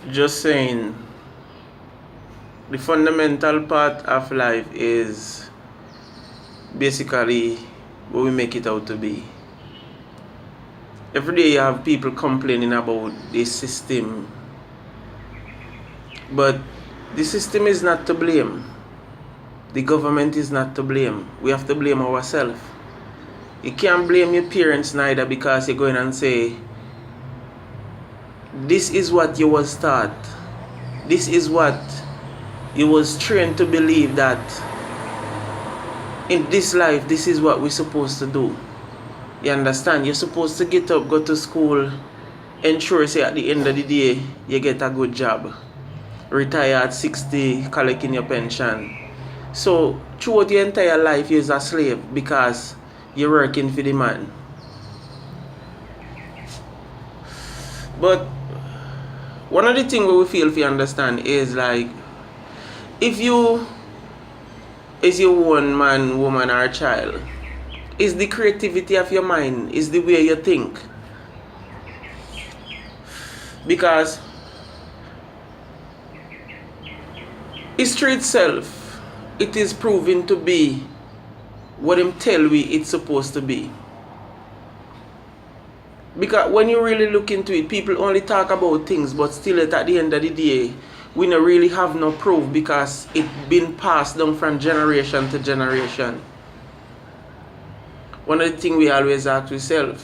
Just saying, the fundamental part of life is basically what we make it out to be. Every day you have people complaining about this system, but the system is not to blame. The government is not to blame. We have to blame ourselves. You can't blame your parents neither, because you're going and say, this is what you was taught. This is what you was trained to believe, that in this life, this is what we're supposed to do. You understand? You're supposed to get up, go to school, ensure say at the end of the day, you get a good job. Retire at 60, collecting your pension. So, throughout your entire life, you're a slave because you're working for the man. But one of the things we feel if you understand is like, if you is your one man, woman, or child, is the creativity of your mind, is the way you think. Because history itself, it is proven to be what them tell we it's supposed to be. Because when you really look into it, people only talk about things, but still at the end of the day, we don't really have no proof, because it's been passed down from generation to generation. One of the things we always ask ourselves,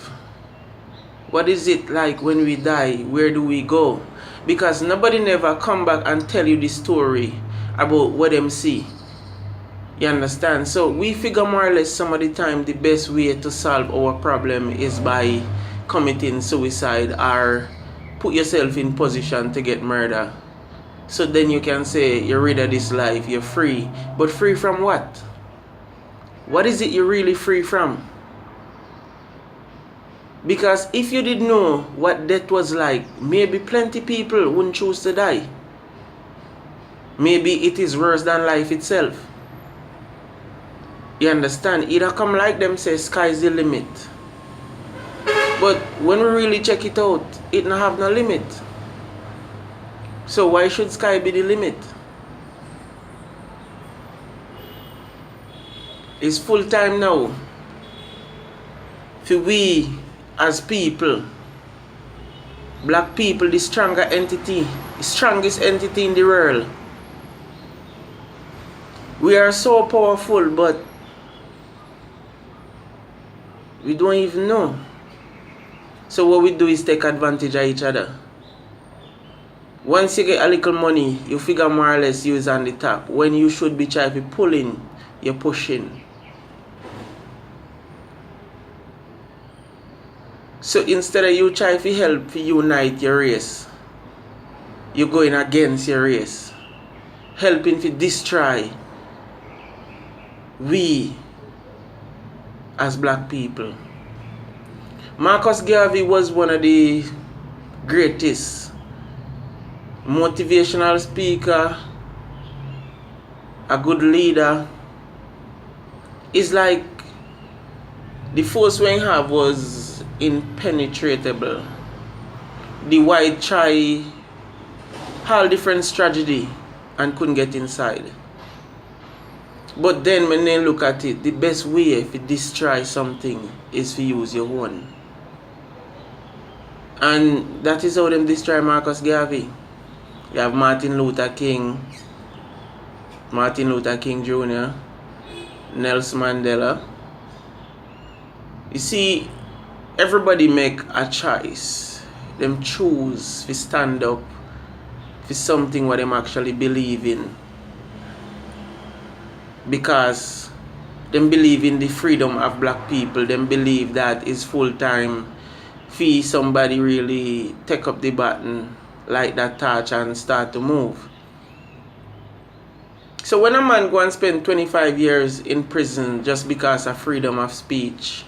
what is it like when we die? Where do we go? Because nobody never come back and tell you the story about what them see. You understand? So we figure more or less some of the time the best way to solve our problem is by committing suicide or put yourself in position to get murdered. So then you can say you're rid of this life, you're free. But free from what? What is it you're really free from? Because if you did know what death was like, maybe plenty people wouldn't choose to die. Maybe it is worse than life itself. You understand? Either come like them say sky's the limit. But when we really check it out, it don't have no limit. So why should sky be the limit? It's full time now for we as people, black people, the stronger entity, the strongest entity in the world. We are so powerful, but we don't even know. So what we do is take advantage of each other. Once you get a little money, you figure more or less you is on the top. When you should be trying to pull in, you're pushing. So instead of you trying to help to unite your race, you're going against your race. Helping to destroy we as black people. Marcus Garvey was one of the greatest motivational speaker, a good leader. It's like the force we have was impenetrable. The white try all different strategy and couldn't get inside. But then when they look at it, the best way to destroy something is to use your own. And that is how them destroy Marcus Garvey. You have Martin Luther King Jr., Nelson Mandela. You see, everybody make a choice. Them choose to stand up for something what them actually believe in. Because them believe in the freedom of black people. Them believe that it's full time for somebody really take up the button like that torch and start to move. So when a man go and spend 25 years in prison just because of freedom of speech,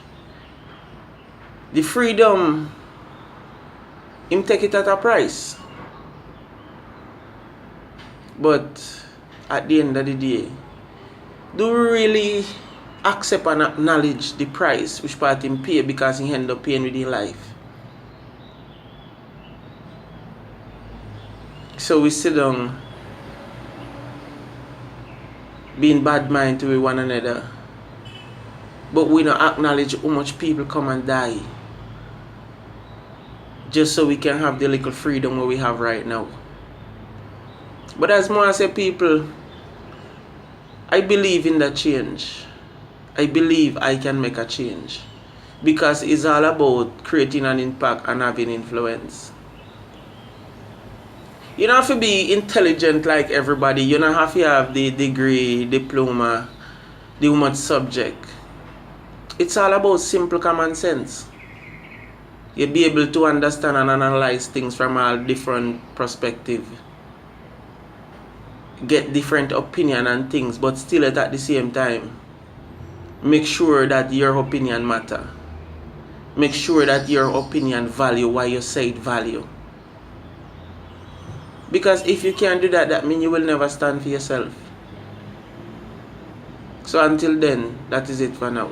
the freedom, him take it at a price. But at the end of the day, do we really accept and acknowledge the price which part him pay because he end up paying with his life? So we sit down being bad mind to one another, but we don't acknowledge how much people come and die just so we can have the little freedom what we have right now. But as more I say, people, I believe in that change. I believe I can make a change, because it's all about creating an impact and having influence. You don't have to be intelligent like everybody. You don't have to have the degree, diploma, the much subject. It's all about simple common sense. You'll be able to understand and analyze things from all different perspectives. Get different opinion and things, but still at the same time, make sure that your opinion matter. Make sure that your opinion value why you say it value. Because if you can't do that, that means you will never stand for yourself. So until then, that is it for now.